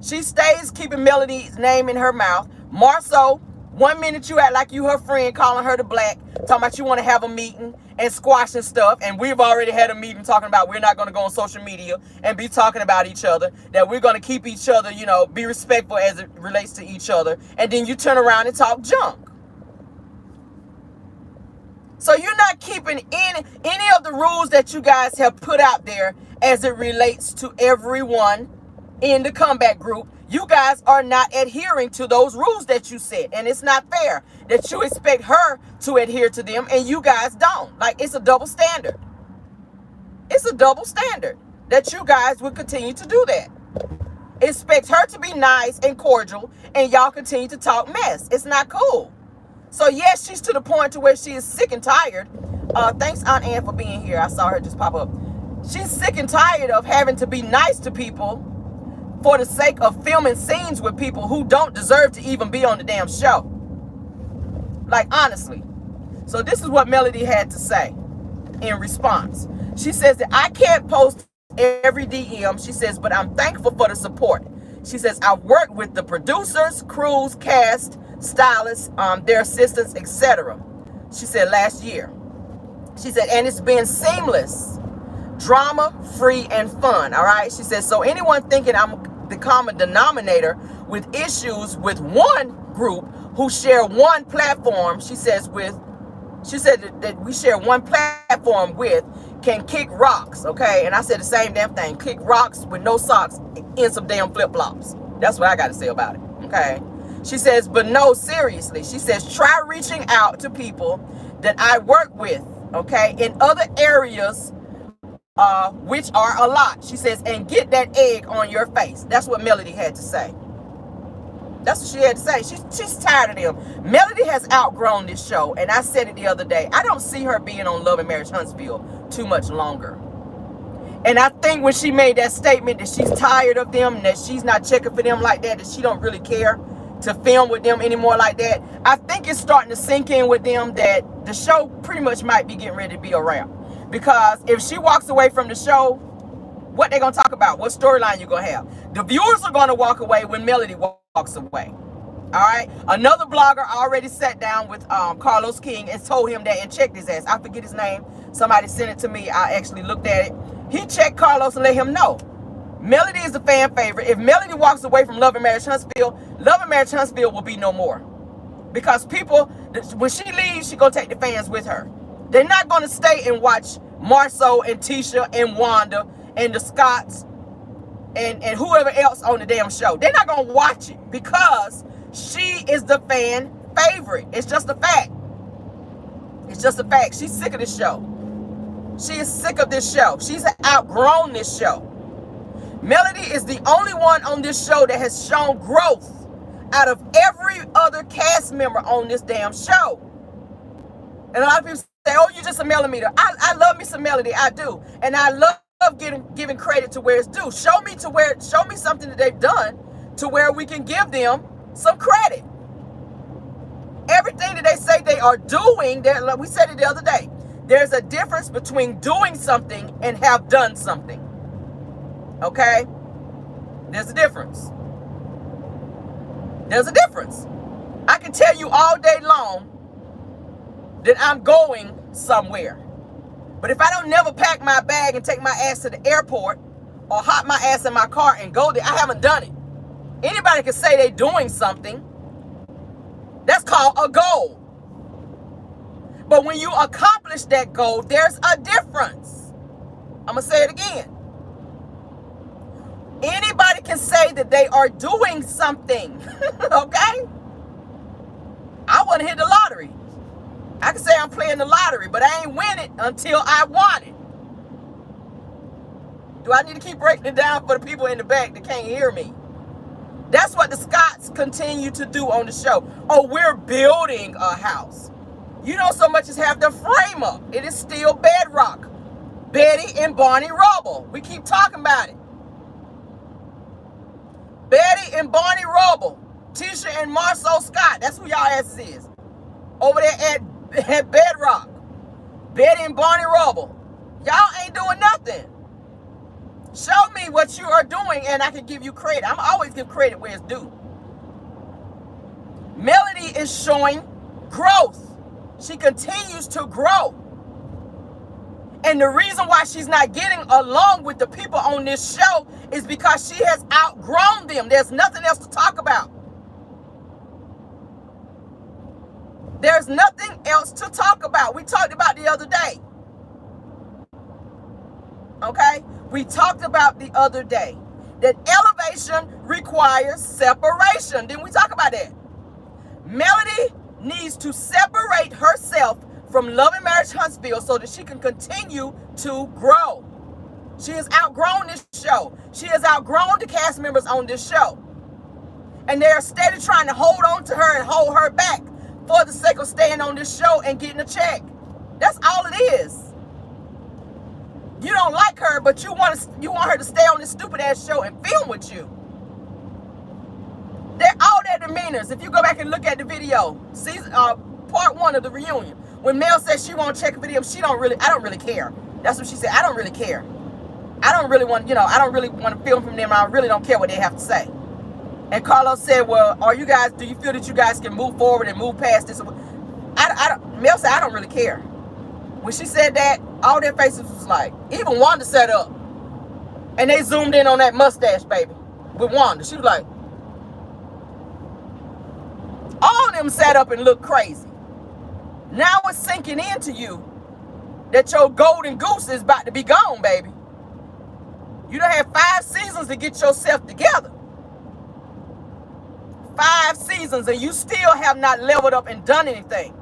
She stays keeping Melody's name in her mouth. Marceau, 1 minute you act like you her friend, calling her the black, talking about you want to have a meeting and squashing stuff. And we've already had a meeting talking about we're not going to go on social media and be talking about each other, that we're going to keep each other, you know, be respectful as it relates to each other. And then you turn around and talk junk. So you're not keeping any of the rules that you guys have put out there as it relates to everyone in the comeback group. You guys are not adhering to those rules that you set. And it's not fair that you expect her to adhere to them and you guys don't. Like, it's a double standard. It's a double standard that you guys would continue to do that. Expect her to be nice and cordial and y'all continue to talk mess. It's not cool. So yes, she's to the point to where she is sick and tired. Thanks, Aunt Ann, for being here. I saw her just pop up. She's sick and tired of having to be nice to people for the sake of filming scenes with people who don't deserve to even be on the damn show. Like, honestly. So this is what Melody had to say in response. She says that I can't post every DM. She says, but I'm thankful for the support. She says, I've worked with the producers, crews, cast, stylists, their assistants, etc. She said last year. She said, and it's been seamless, drama, free, and fun. All right. She says, so anyone thinking I'm the common denominator with issues with one group who share one platform, she said that we share one platform with, can kick rocks, okay? And I said the same damn thing. Kick rocks with no socks in some damn flip-flops. That's what I got to say about it, okay? She says, but no, seriously. She says, try reaching out to people that I work with, okay, in other areas, which are a lot. She says, and get that egg on your face. That's what Melody had to say. That's what she had to say. She's tired of them. Melody has outgrown this show, and I said it the other day. I don't see her being on Love and Marriage Huntsville too much longer. And I think when she made that statement that she's tired of them, and that she's not checking for them like that she don't really care to film with them anymore like that, I think it's starting to sink in with them that the show pretty much might be getting ready to be a wrap. Because if she walks away from the show, what they gonna talk about? What storyline you gonna have? The viewers are gonna walk away when Melody walks away. All right. Another blogger already sat down with Carlos King and told him that and checked his ass. I forget his name. Somebody sent it to me. I actually looked at it. He checked Carlos and let him know. Melody is a fan favorite. If Melody walks away from Love and Marriage Huntsville, Love and Marriage Huntsville will be no more. Because people, when she leaves, she gonna take the fans with her. They're not gonna stay and watch Marceau and Tisha and Wanda and the Scotts and whoever else on the damn show. They're not gonna watch it because she is the fan favorite. It's just a fact. It's just a fact. She's sick of this show. She is sick of this show. She's outgrown this show. Melody is the only one on this show that has shown growth out of every other cast member on this damn show. And a lot of people say, oh, you're just a millimeter. I love me some melody. I do. And I love giving credit to where it's due. Show me something that they've done to where we can give them some credit. Everything that they say they are doing, like we said it the other day, there's a difference between doing something and have done something. Okay? There's a difference. There's a difference. I can tell you all day long that I'm going somewhere. But if I don't never pack my bag and take my ass to the airport or hop my ass in my car and go there, I haven't done it. Anybody can say they're doing something. That's called a goal. But when you accomplish that goal, there's a difference. I'm going to say it again. Anybody can say that they are doing something. Okay? I want to hit the lottery. I can say I'm playing the lottery, but I ain't win it until I want it. Do I need to keep breaking it down for the people in the back that can't hear me? That's what the Scotts continue to do on the show. Oh, we're building a house. You don't so much as have the frame up. It is still bedrock. Betty and Barney Rubble. We keep talking about it. Betty and Barney Rubble. Tisha and Marceau Scott. That's who y'all asses is. Over there at Bedrock. Betty and Barney Rubble. Y'all ain't doing nothing. Show me what you are doing and I can give you credit. I'm always give credit where it's due. Melody is showing growth. She continues to grow. And the reason why she's not getting along with the people on this show is because she has outgrown them. There's nothing else to talk about. There's nothing else to talk about. We talked about the other day. Okay? We talked about the other day that elevation requires separation. Didn't we talk about that? Melody needs to separate herself from Love and Marriage Huntsville so that she can continue to grow. She has outgrown this show. She has outgrown the cast members on this show. And they are steady trying to hold on to her and hold her back for the sake of staying on this show and getting a check. That's all it is. You don't like her, but you want her to stay on this stupid ass show and film with you. They're all their demeanors. If you go back and look at the video, part 1 of the reunion, when Mel says she won't check a video, I don't really care. That's what she said. I don't really care. I don't really want to film from them. I really don't care what they have to say. And Carlos said, well, do you feel that you guys can move forward and move past this? Mel said, I don't really care. When she said that, all their faces was like, even Wanda sat up. And they zoomed in on that mustache, baby, with Wanda. She was like, all of them sat up and looked crazy. Now it's sinking into you that your golden goose is about to be gone, baby. You done had 5 seasons to get yourself together. 5 seasons and you still have not leveled up and done anything.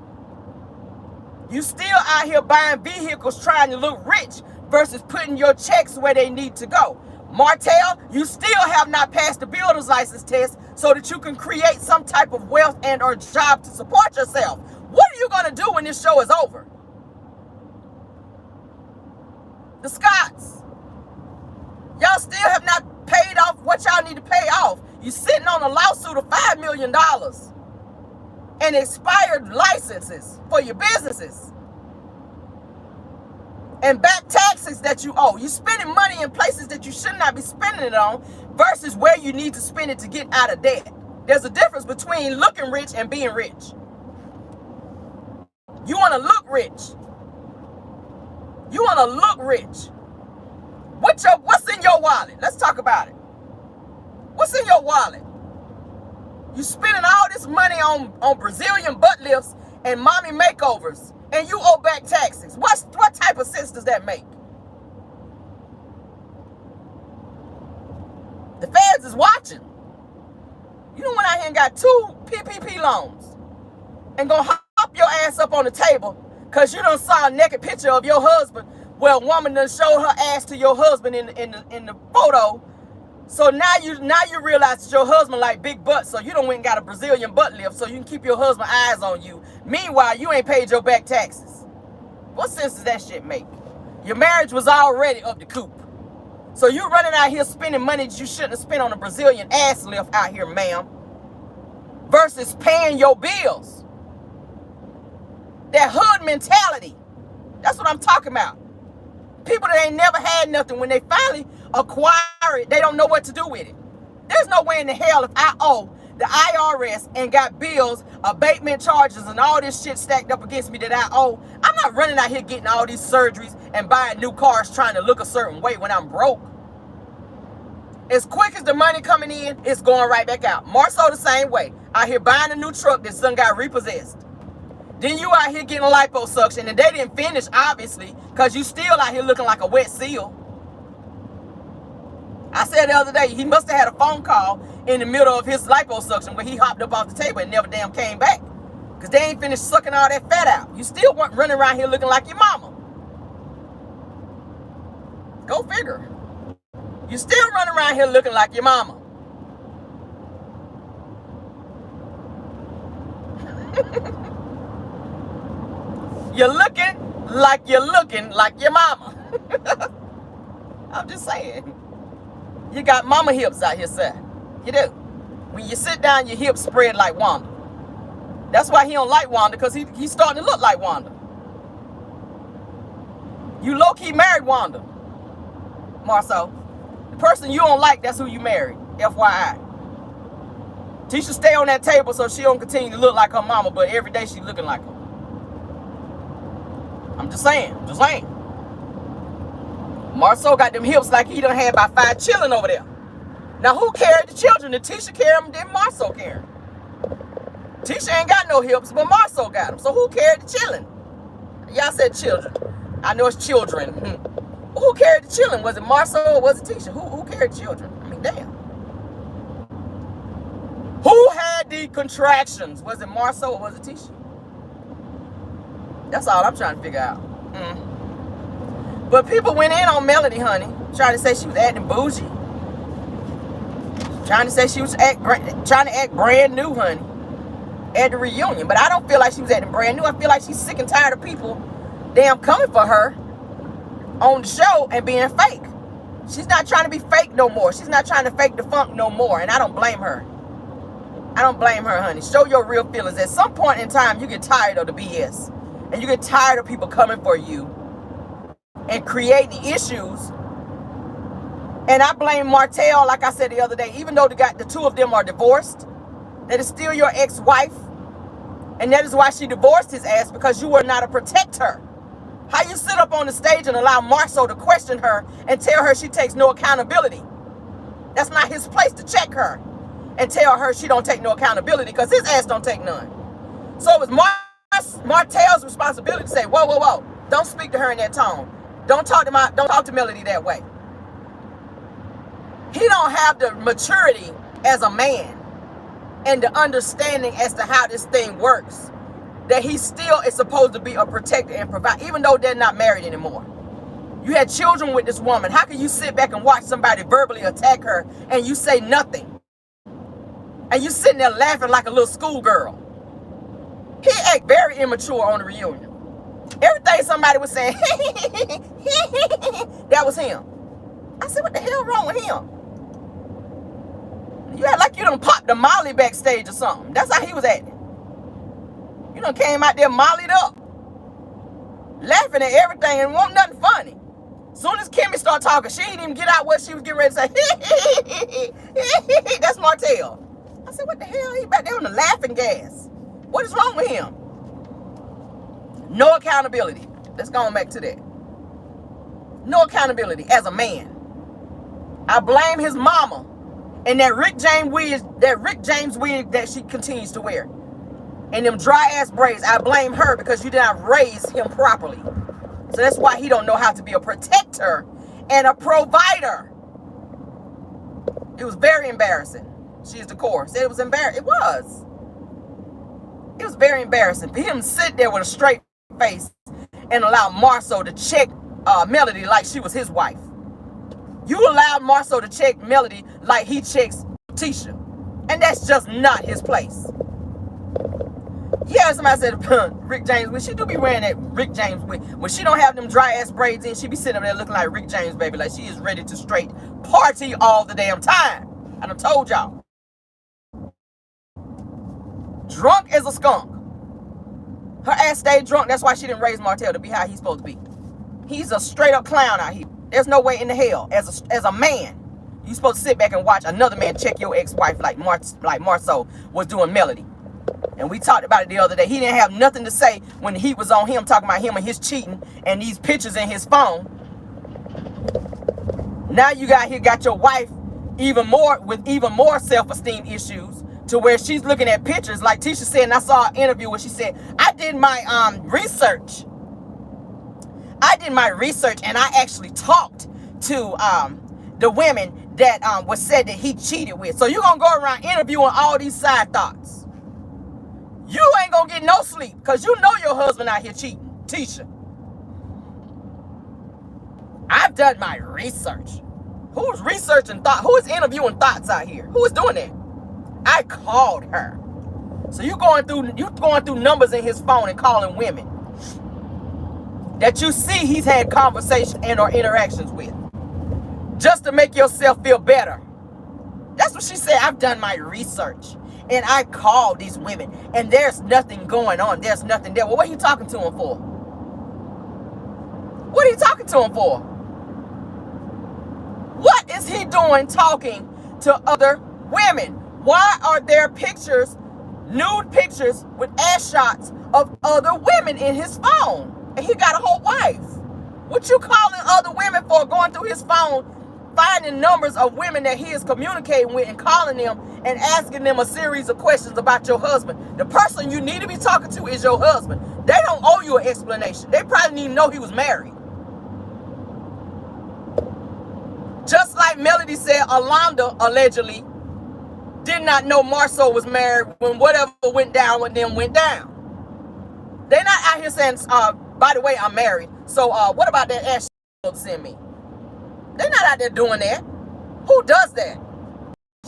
You still out here buying vehicles trying to look rich versus putting your checks where they need to go. Martell, you still have not passed the builder's license test so that you can create some type of wealth and or job to support yourself. What are you going to do when this show is over? The Scotts, y'all still have not paid off what y'all need to pay off. You're sitting on a lawsuit of $5 million and expired licenses for your businesses and back taxes that you owe. You're spending money in places that you should not be spending it on versus where you need to spend it to get out of debt. There's a difference between looking rich and being rich. You want to look rich. You want to look rich. What's in your wallet? Let's talk about it. What's in your wallet? You spending all this money on Brazilian butt lifts and mommy makeovers, and you owe back taxes. What type of sense does that make? The feds is watching. You don't went out here and got 2 PPP loans and gonna hop your ass up on the table because you done saw a naked picture of your husband where a woman done showed her ass to your husband in the photo So now you realize that your husband like big butts, so you don't went and got a Brazilian butt lift so you can keep your husband's eyes on you. Meanwhile, you ain't paid your back taxes. What sense does that shit make? Your marriage was already up the coop. So you running out here spending money that you shouldn't have spent on a Brazilian ass lift out here, ma'am, versus paying your bills. That hood mentality. That's what I'm talking about. People that ain't never had nothing, when they finally acquire it, they don't know what to do with it. There's no way in the hell if I owe the IRS and got bills, abatement charges, and all this shit stacked up against me that I owe, I'm not running out here getting all these surgeries and buying new cars trying to look a certain way when I'm broke. As quick as the money coming in, it's going right back out. More so the same way. Out here buying a new truck that son got repossessed. Then you out here getting liposuction, and they didn't finish, obviously, because you still out here looking like a wet seal. I said the other day, he must have had a phone call in the middle of his liposuction where he hopped up off the table and never damn came back. Because they ain't finished sucking all that fat out. You still weren't running around here looking like your mama. Go figure. You still running around here looking like your mama. You're looking like your mama. I'm just saying. You got mama hips out here, sir. You do. When you sit down, your hips spread like Wanda. That's why he don't like Wanda, because he's starting to look like Wanda. You low-key married Wanda, Marceau. The person you don't like, that's who you married. FYI. Tisha stay on that table so she don't continue to look like her mama, but every day she looking like her. I'm just saying. Marceau got them hips like he done had about 5 children over there. Now, who carried the children? Did Tisha carry them? Did Marceau carry them? Tisha ain't got no hips, but Marceau got them. So who carried the children? Y'all said children. I know it's children. Who carried the children? Was it Marceau or was it Tisha? Who carried the children? I mean, damn. Who had the contractions? Was it Marceau or was it Tisha? That's all I'm trying to figure out. But people went in on Melody, honey, trying to say she was acting bougie. Trying to say she was trying to act brand new, honey, at the reunion. But I don't feel like she was acting brand new. I feel like she's sick and tired of people damn coming for her on the show and being fake. She's not trying to be fake no more. She's not trying to fake the funk no more. And I don't blame her. I don't blame her, honey. Show your real feelings. At some point in time, you get tired of the BS. And you get tired of people coming for you and creating issues. And I blame Martell, like I said the other day, even though the two of them are divorced, that is still your ex-wife. And that is why she divorced his ass, because you were not a protector. How you sit up on the stage and allow Marceau to question her and tell her she takes no accountability? That's not his place to check her and tell her she don't take no accountability, because his ass don't take none. So it was Martell's responsibility to say, whoa, whoa, whoa, don't speak to her in that tone. Don't talk to Melody that way. He don't have the maturity as a man and the understanding as to how this thing works, that he still is supposed to be a protector and provide, even though they're not married anymore. You had children with this woman. How can you sit back and watch somebody verbally attack her and you say nothing? And you sitting there laughing like a little schoolgirl. He act very immature on the reunion. Everything somebody was saying, that was him. I said, what the hell wrong with him? You act like you done popped the Molly backstage or something. That's how he was acting. You done came out there mollied up, laughing at everything and want nothing funny. Soon as Kimmy started talking, she didn't even get out what she was getting ready to say. That's Martell. I said, what the hell? He back there on the laughing gas. What is wrong with him? No accountability. Let's go on back to that. No accountability as a man. I blame his mama and that Rick James wig that she continues to wear. And them dry ass braids. I blame her because you did not raise him properly. So that's why he don't know how to be a protector and a provider. It was very embarrassing. She's the core. Said it was embarrassing. It was. It was very embarrassing for him to sit there with a straight face and allow Marceau to check Melody like she was his wife. You allowed Marceau to check Melody like he checks Tisha. And that's just not his place. Yeah, somebody said Rick James, when she do be wearing that Rick James wig, when she don't have them dry ass braids in, she be sitting up there looking like Rick James, baby, like she is ready to straight party all the damn time. I done told y'all. Drunk as a skunk. Her ass stayed drunk. That's why she didn't raise Martell to be how he's supposed to be. He's a straight up clown out here. There's no way in the hell, as a man, you supposed to sit back and watch another man check your ex-wife like Marceau was doing Melody. And we talked about it the other day. He didn't have nothing to say when he was on him, talking about him and his cheating and these pictures in his phone. Now you got your wife with even more self-esteem issues, to where she's looking at pictures like Tisha said. And I saw an interview where she said, I did my research. And I actually talked to the women that was said that he cheated with. So you're going to go around interviewing all these side thoughts. You ain't going to get no sleep because you know your husband out here cheating, Tisha. I've done my research. Who's researching thought? Who is interviewing thoughts out here? Who is doing that? I called her. So you going through numbers in his phone and calling women that you see he's had conversations and or interactions with, just to make yourself feel better. That's what she said. I've done my research and I called these women and there's nothing going on. There's nothing there. Well, what are you talking to him for? What are you talking to him for? What is he doing talking to other women? Why are there pictures, nude pictures with ass shots of other women in his phone? And he got a whole wife. What you calling other women for, going through his phone, finding numbers of women that he is communicating with and calling them and asking them a series of questions about your husband? The person you need to be talking to is your husband. They don't owe you an explanation. They probably didn't even know he was married. Just like Melody said, Alonda allegedly did not know Marceau was married when whatever went down with them went down. They're not out here saying, by the way, I'm married. So what about that ass you send me? They're not out there doing that. Who does that?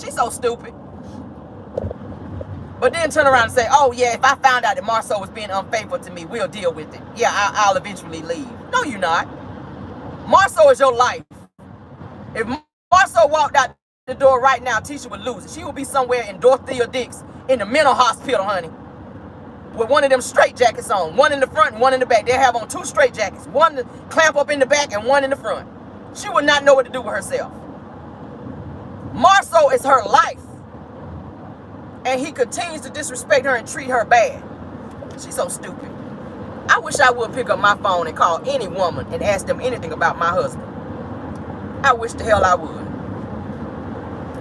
She's so stupid. But then turn around and say, oh yeah, if I found out that Marceau was being unfaithful to me, we'll deal with it. Yeah, I'll eventually leave. No, you're not. Marceau is your life. If Marceau walked out the door right now, Tisha would lose it. She would be somewhere in Dorothea Dix in the mental hospital, honey, with one of them straight jackets on, one in the front and one in the back. They have on two straight jackets, one to clamp up in the back and one in the front. She would not know what to do with herself. Marceau is her life, and he continues to disrespect her and treat her bad. She's so stupid. I wish I would pick up my phone and call any woman and ask them anything about my husband. I wish the hell I would.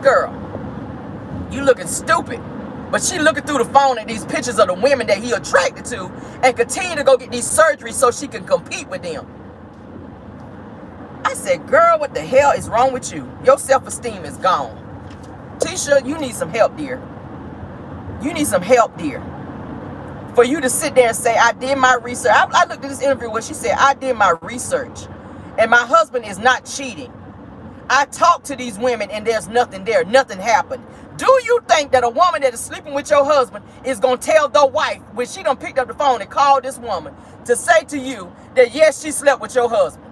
Girl, you looking stupid. But she looking through the phone at these pictures of the women that he attracted to and continue to go get these surgeries so she can compete with them. I said, girl, what the hell is wrong with you? Your self-esteem is gone. Tisha, you need some help, dear. You need some help, dear. For you to sit there and say, I did my research. I looked at this interview where she said, I did my research and my husband is not cheating. I talked to these women and there's nothing there. Nothing happened. Do you think that a woman that is sleeping with your husband is going to tell the wife when she done picked up the phone and called this woman to say to you that yes, she slept with your husband?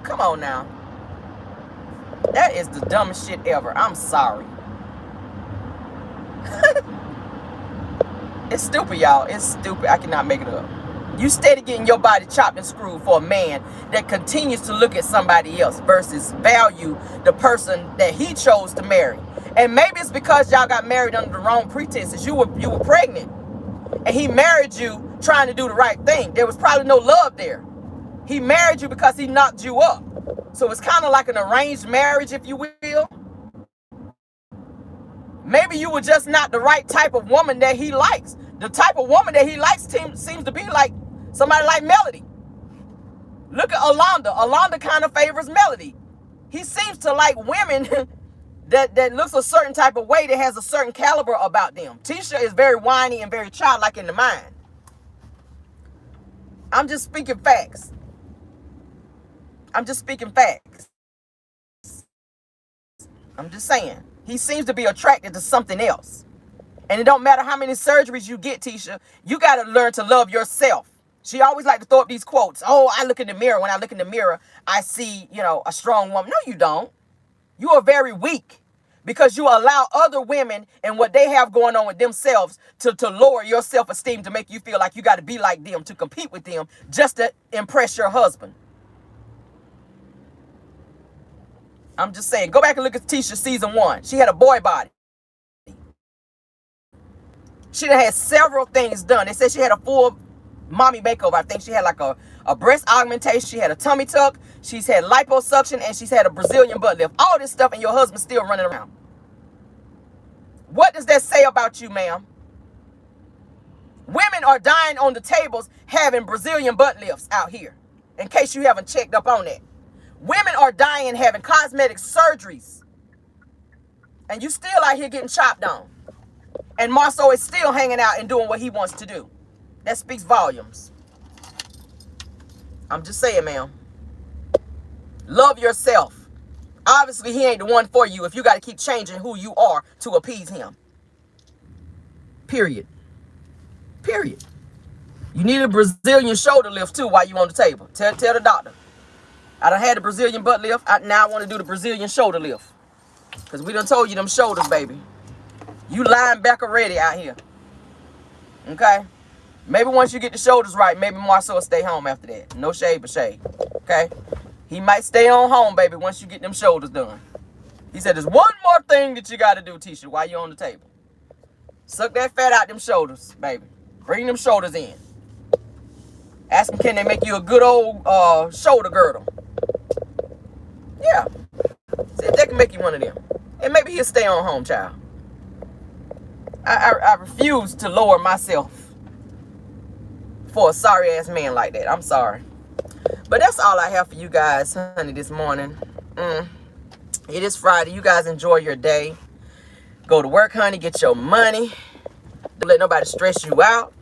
Come on now. That is the dumbest shit ever. I'm sorry. It's stupid, y'all. It's stupid. I cannot make it up. You steady getting your body chopped and screwed for a man that continues to look at somebody else versus value the person that he chose to marry. And maybe it's because y'all got married under the wrong pretenses. You were pregnant and he married you trying to do the right thing. There was probably no love there. He married you because he knocked you up. So it's kind of like an arranged marriage, if you will. Maybe you were just not the right type of woman that he likes. The type of woman that he likes seems to be like somebody like Melody. Look at Alonda. Alonda kind of favors Melody. He seems to like women that looks a certain type of way, that has a certain caliber about them. Tisha is very whiny and very childlike in the mind. I'm just speaking facts. I'm just speaking facts. I'm just saying. He seems to be attracted to something else. And it don't matter how many surgeries you get, Tisha, you got to learn to love yourself. She always like to throw up these quotes. Oh, I look in the mirror. When I look in the mirror, I see, a strong woman. No, you don't. You are very weak because you allow other women and what they have going on with themselves to lower your self-esteem, to make you feel like you got to be like them, to compete with them, just to impress your husband. I'm just saying, go back and look at Tisha season 1. She had a boy body. She done had several things done. They said she had a full mommy makeover. I think she had like a breast augmentation. She had a tummy tuck. She's had liposuction, and she's had a Brazilian butt lift. All this stuff, and your husband's still running around. What does that say about you, ma'am? Women are dying on the tables having Brazilian butt lifts out here, in case you haven't checked up on that. Women are dying having cosmetic surgeries, and you still out here getting chopped on. And Marceau is still hanging out and doing what he wants to do. That speaks volumes. I'm just saying, ma'am. Love yourself. Obviously, he ain't the one for you if you got to keep changing who you are to appease him. Period. Period. You need a Brazilian shoulder lift, too, while you on the table. Tell the doctor. I done had the Brazilian butt lift. Now I want to do the Brazilian shoulder lift. Because we done told you them shoulders, baby. You lying back already out here. Okay? Maybe once you get the shoulders right, maybe Marceau will stay home after that. No shade but shade. Okay? He might stay on home, baby, once you get them shoulders done. He said, there's one more thing that you got to do, Tisha, while you're on the table. Suck that fat out them shoulders, baby. Bring them shoulders in. Ask them, can they make you a good old shoulder girdle? Yeah. See if they can make you one of them. And maybe he'll stay on home, child. I refuse to lower myself for a sorry-ass man like that. I'm sorry. But that's all I have for you guys, honey, this morning. It is Friday. You guys enjoy your day. Go to work, honey. Get your money. Don't let nobody stress you out.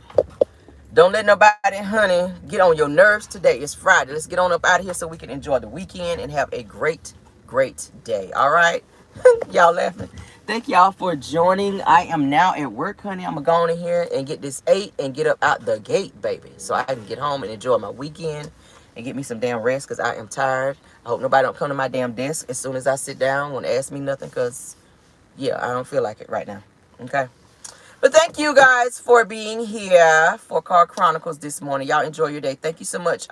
Don't let nobody, honey, get on your nerves today. It's Friday. Let's get on up out of here so we can enjoy the weekend and have a great, great day. All right? Y'all laughing? Thank y'all for joining. I am now at work, honey. I'm going to go on in here and get this 8 and get up out the gate, baby. So I can get home and enjoy my weekend and get me some damn rest because I am tired. I hope nobody don't come to my damn desk as soon as I sit down. Want to ask me nothing because, yeah, I don't feel like it right now. Okay? But thank you guys for being here for Car Chronicles this morning. Y'all enjoy your day. Thank you so much,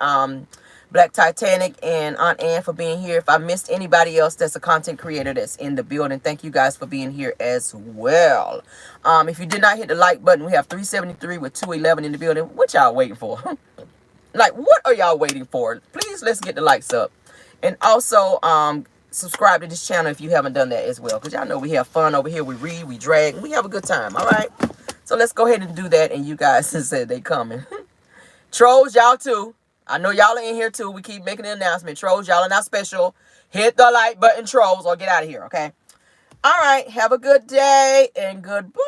Black Titanic and Aunt Ann, for being here. If I missed anybody else that's a content creator that's in the building, thank you guys for being here as well. If you did not hit the like button, we have 373 with 211 in the building. What y'all waiting for? Like, what are y'all waiting for? Please, let's get the likes up. And also, subscribe to this channel if you haven't done that as well. Because y'all know we have fun over here. We read, we drag, we have a good time. All right? So let's go ahead and do that. And you guys said they coming. Trolls, y'all too. I know y'all are in here too. We keep making the announcement. Trolls, y'all are not special. Hit the like button, trolls, or get out of here, okay? All right. Have a good day and goodbye.